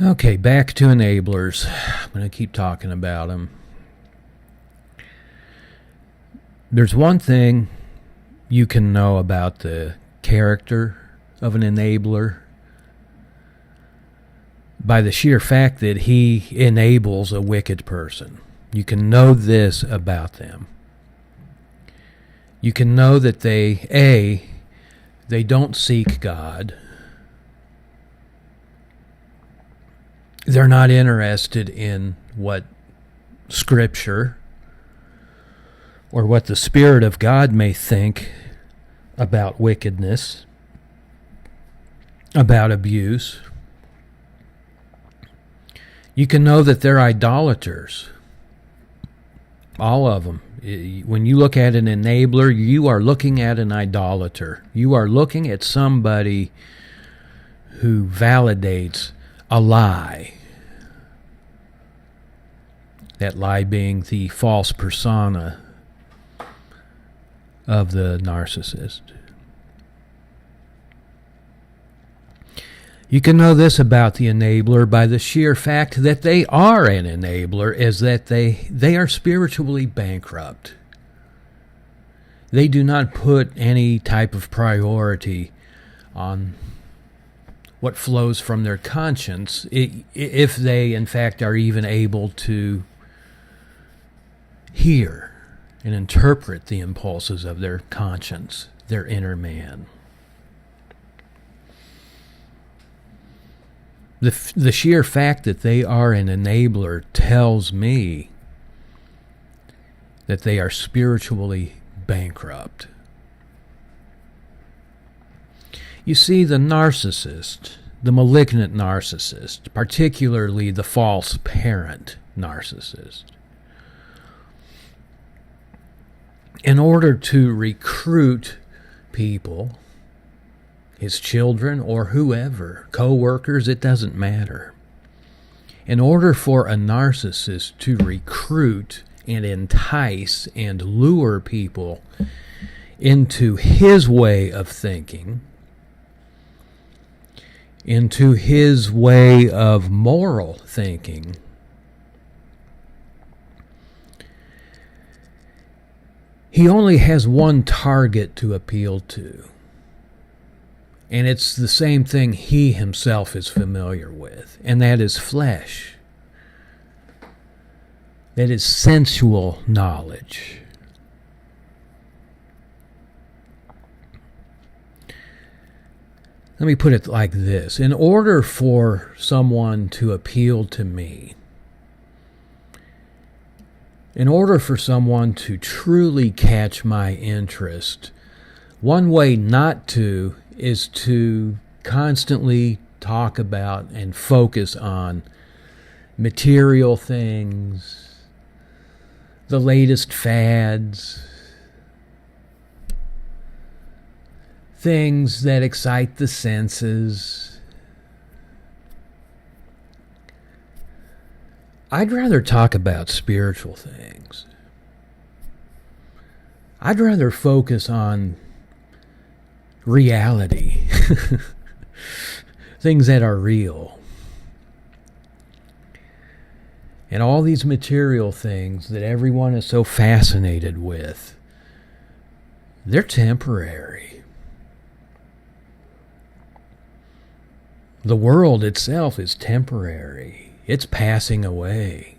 Okay, back to enablers. I'm going to keep talking about them. There's one thing you can know about the character of an enabler by the sheer fact that he enables a wicked person. You can know this about them. You can know that they don't seek God. They're not interested in what Scripture or what the Spirit of God may think about wickedness, about abuse. You can know that they're idolaters. All of them. When you look at an enabler, you are looking at an idolater. You are looking at somebody who validates a lie. That lie being the false persona of the narcissist. You can know this about the enabler by the sheer fact that they are an enabler, is that they are spiritually bankrupt. They do not put any type of priority on what flows from their conscience, if they, in fact, are even able to hear and interpret the impulses of their conscience, their inner man. The sheer fact that they are an enabler tells me that they are spiritually bankrupt. You see, the narcissist, the malignant narcissist, particularly the false parent narcissist, in order to recruit people, his children or whoever, co-workers, it doesn't matter. In order for a narcissist to recruit and entice and lure people into his way of thinking, into his way of moral thinking, he only has one target to appeal to. And it's the same thing he himself is familiar with, and that is flesh. That is sensual knowledge. Let me put it like this. In order for someone to appeal to me, in order for someone to truly catch my interest, one way not to is to constantly talk about and focus on material things, the latest fads, things that excite the senses. I'd rather talk about spiritual things. I'd rather focus on reality, things that are real. And all these material things that everyone is so fascinated with, they're temporary. The world itself is temporary. It's passing away.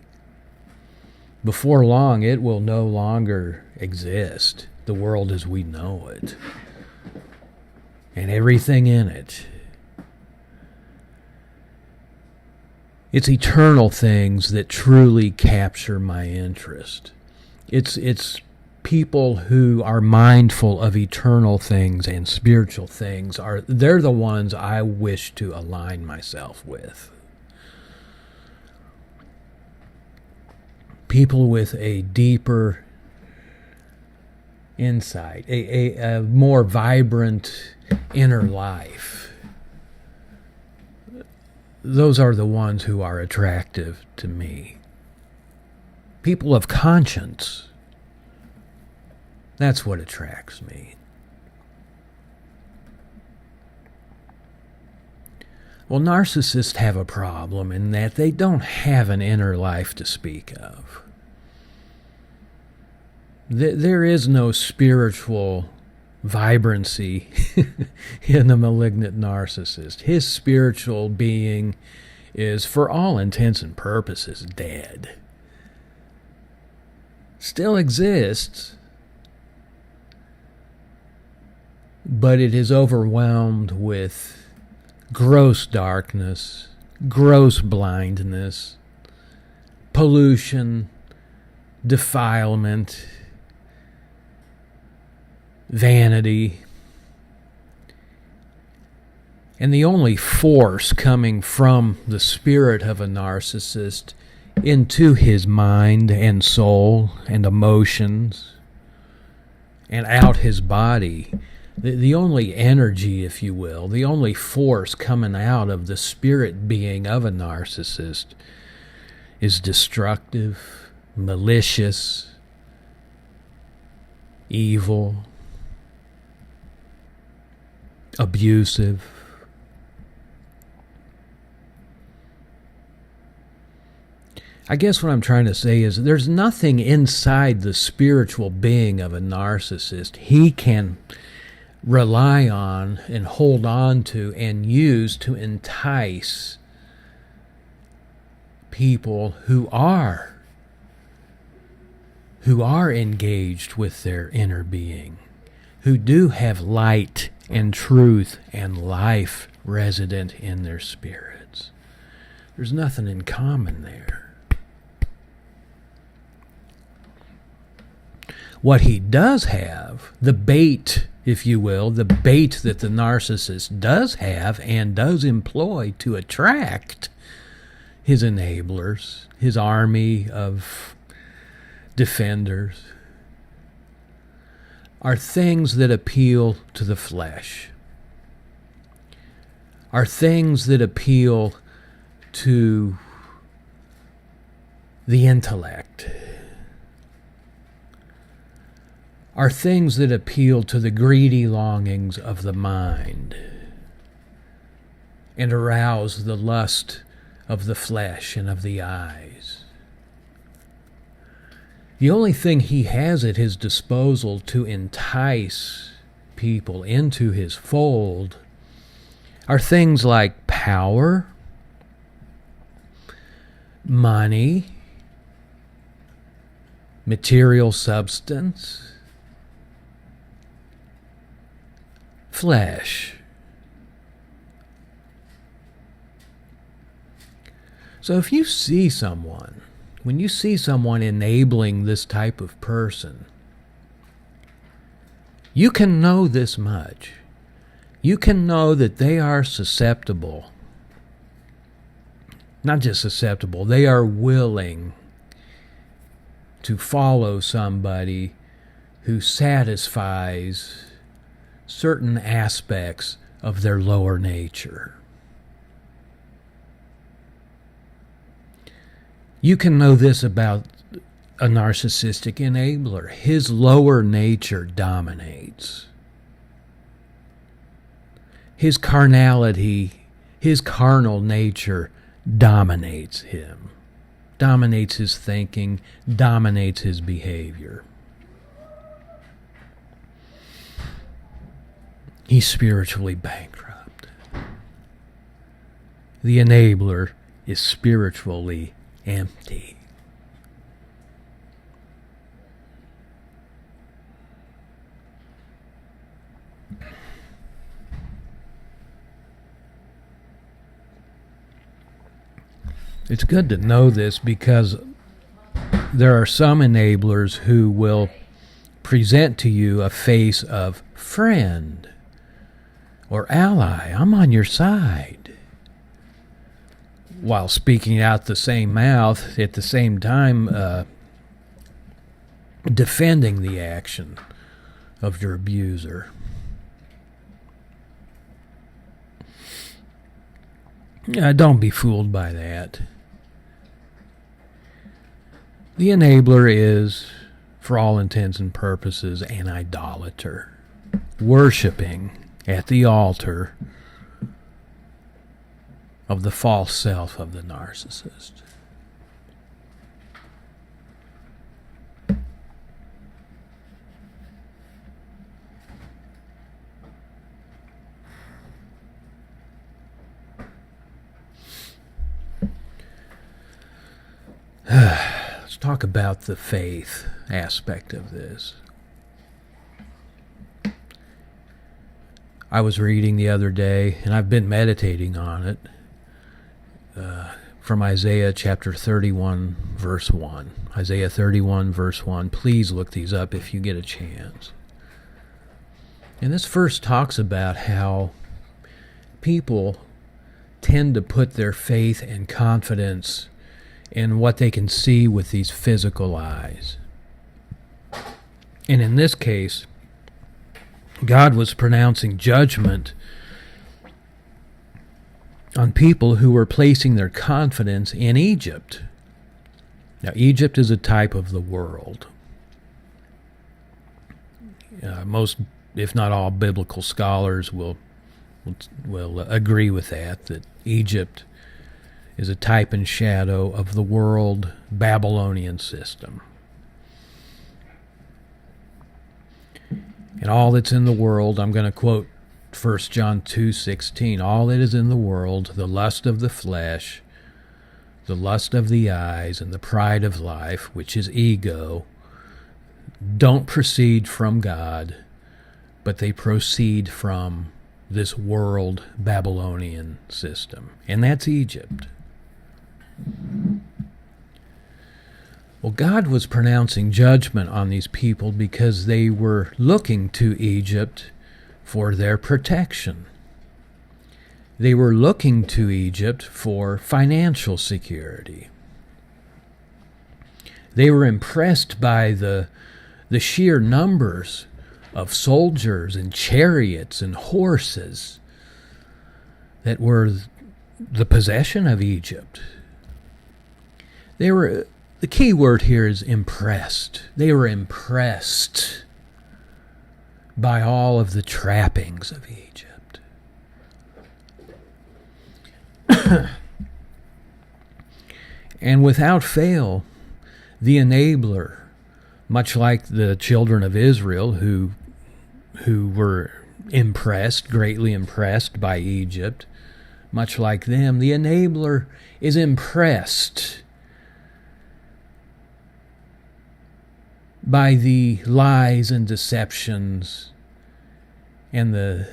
Before long, it will no longer exist, the world as we know it, and everything in it. It's eternal things that truly capture my interest. It's people who are mindful of eternal things and spiritual things. They're the ones I wish to align myself with. People with a deeper insight, a more vibrant inner life. Those are the ones who are attractive to me. People of conscience. That's what attracts me. Well, narcissists have a problem in that they don't have an inner life to speak of. There is no spiritual vibrancy in the malignant narcissist. His spiritual being is, for all intents and purposes, dead. Still exists, but it is overwhelmed with gross darkness, gross blindness, pollution, defilement, vanity. And the only force coming from the spirit of a narcissist into his mind and soul and emotions and out his body, the only energy, if you will, the only force coming out of the spirit being of a narcissist is destructive, malicious, evil, abusive. I guess what I'm trying to say is there's nothing inside the spiritual being of a narcissist he can rely on and hold on to and use to entice people who are engaged with their inner being, who do have light and truth and life resident in their spirits. There's nothing in common there. What he does have, the bait, if you will, the bait that the narcissist does have and does employ to attract his enablers, his army of defenders, are things that appeal to the flesh, are things that appeal to the intellect, are things that appeal to the greedy longings of the mind and arouse the lust of the flesh and of the eyes. The only thing he has at his disposal to entice people into his fold are things like power, money, material substance, flesh. So if you see someone, when you see someone enabling this type of person, you can know this much. You can know that they are susceptible. Not just susceptible, they are willing to follow somebody who satisfies certain aspects of their lower nature. You can know this about a narcissistic enabler. His lower nature dominates. His carnality, his carnal nature dominates him, dominates his thinking, dominates his behavior. He's spiritually bankrupt. The enabler is spiritually empty. It's good to know this because there are some enablers who will present to you a face of friend or ally. I'm on your side, while speaking out the same mouth at the same time defending the action of your abuser. Don't be fooled by that. The enabler is, for all intents and purposes, an idolater, worshiping at the altar of the false self of the narcissist. Let's talk about the faith aspect of this. I was reading the other day, and I've been meditating on it, from Isaiah chapter 31, verse 1. Isaiah 31, verse 1. Please look these up if you get a chance. And this verse talks about how people tend to put their faith and confidence in what they can see with these physical eyes. And in this case, God was pronouncing judgment on people who were placing their confidence in Egypt. Now, Egypt is a type of the world. Most, if not all, biblical scholars will agree with that Egypt is a type and shadow of the world Babylonian system. And all that's in the world, I'm going to quote 1 John 2:16, all that is in the world, the lust of the flesh, the lust of the eyes, and the pride of life, which is ego, don't proceed from God, but they proceed from this world Babylonian system. And that's Egypt. Well, God was pronouncing judgment on these people because they were looking to Egypt for their protection. They were looking to Egypt for financial security. They were impressed by the sheer numbers of soldiers and chariots and horses that were the possession of Egypt. The key word here is impressed. They were impressed by all of the trappings of Egypt. And without fail, the enabler, much like the children of Israel who were impressed, greatly impressed by Egypt, much like them, the enabler is impressed by the lies and deceptions and the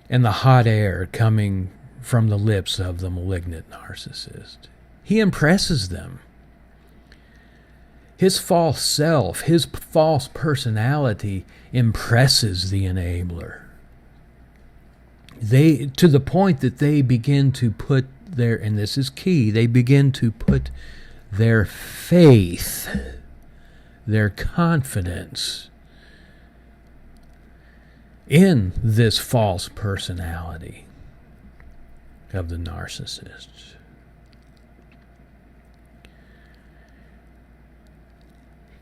and the hot air coming from the lips of the malignant narcissist. He impresses them. His false self, his false personality impresses the enabler. To the point that they begin to put and this is key, they begin to put their faith, their confidence in this false personality of the narcissist.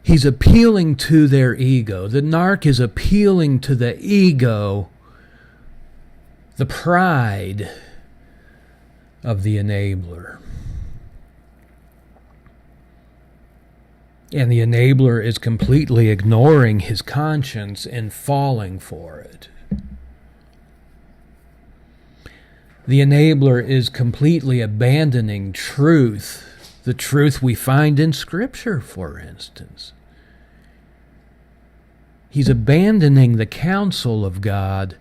He's appealing to their ego. The narc is appealing to the ego, the pride of the enabler. And the enabler is completely ignoring his conscience and falling for it. The enabler is completely abandoning truth, the truth we find in Scripture, for instance. He's abandoning the counsel of God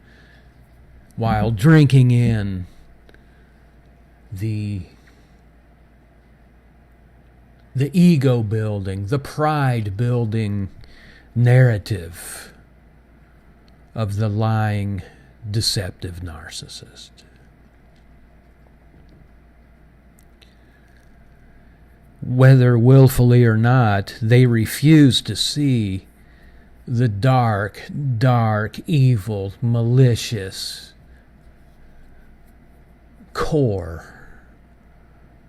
while drinking in the ego-building, the pride-building narrative of the lying, deceptive narcissist. Whether willfully or not, they refuse to see the dark, evil, malicious core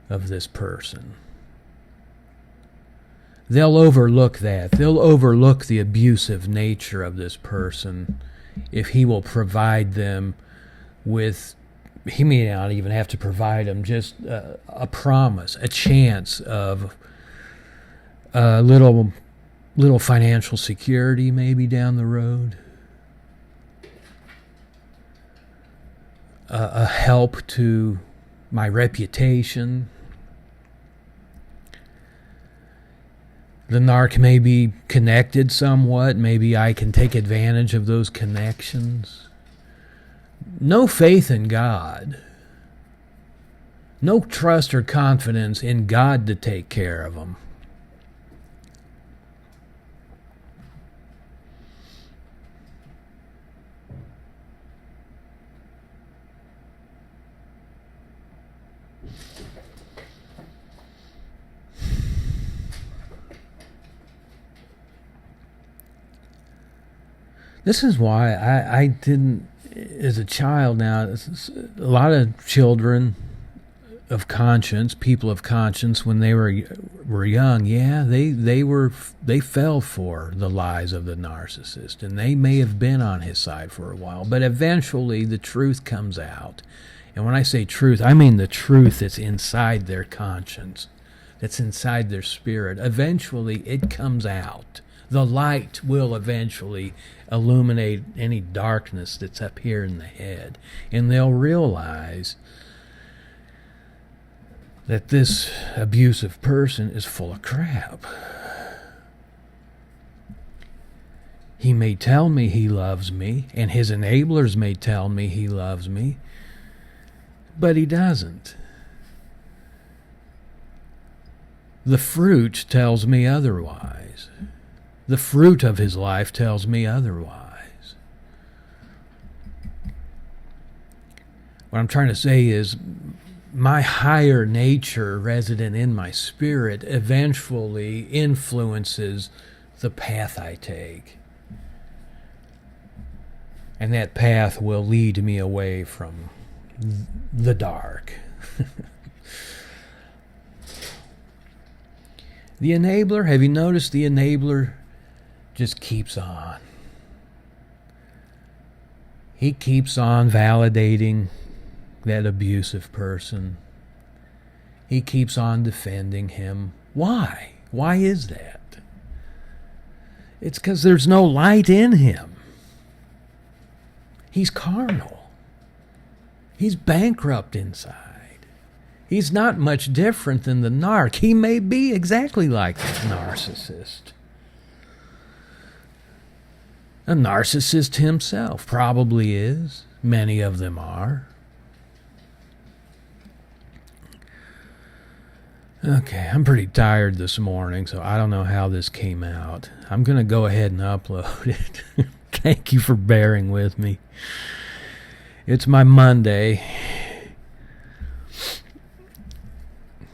of this person. They'll overlook that. They'll overlook the abusive nature of this person if he will provide them with he may not even have to provide them, just a promise, a chance of a little financial security maybe down the road, a help to my reputation. The narc may be connected somewhat. Maybe I can take advantage of those connections. No faith in God. No trust or confidence in God to take care of them. This is why I didn't, as a child now, a lot of children of conscience, people of conscience, when they were young, they fell for the lies of the narcissist, and they may have been on his side for a while, but eventually the truth comes out. And when I say truth, I mean the truth that's inside their conscience, that's inside their spirit. Eventually it comes out. The light will eventually illuminate any darkness that's up here in the head. And they'll realize that this abusive person is full of crap. He may tell me he loves me, and his enablers may tell me he loves me, but he doesn't. The fruit tells me otherwise. The fruit of his life tells me otherwise. What I'm trying to say is my higher nature resident in my spirit eventually influences the path I take. And that path will lead me away from the dark. The enabler, have you noticed the enabler just keeps on? He keeps on validating that abusive person. He keeps on defending him. Why? Why is that? It's because there's no light in him. He's carnal. He's bankrupt inside. He's not much different than the narc. He may be exactly like the narcissist. A narcissist himself probably is. Many of them are. Okay, I'm pretty tired this morning, so I don't know how this came out. I'm going to go ahead and upload it. Thank you for bearing with me. It's my Monday,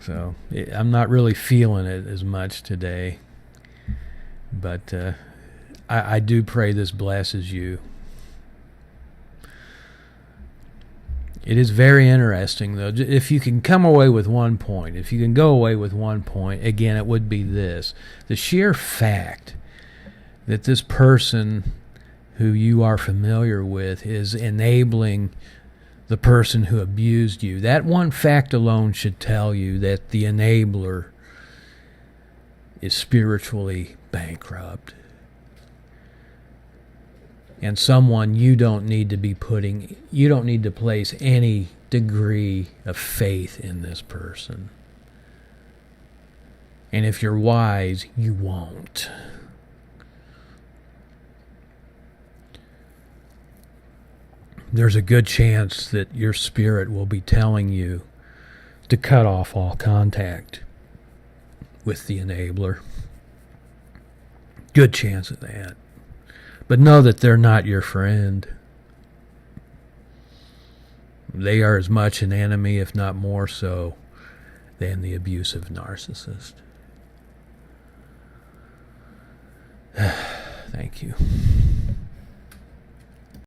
so I'm not really feeling it as much today. But I do pray this blesses you. It is very interesting, though. If you can come away with one point, if you can go away with one point, again, it would be this. The sheer fact that this person who you are familiar with is enabling the person who abused you, that one fact alone should tell you that the enabler is spiritually bankrupt. And someone you don't need to place any degree of faith in this person. And if you're wise, you won't. There's a good chance that your spirit will be telling you to cut off all contact with the enabler. Good chance of that. But know that they're not your friend. They are as much an enemy, if not more so, than the abusive narcissist. Thank you.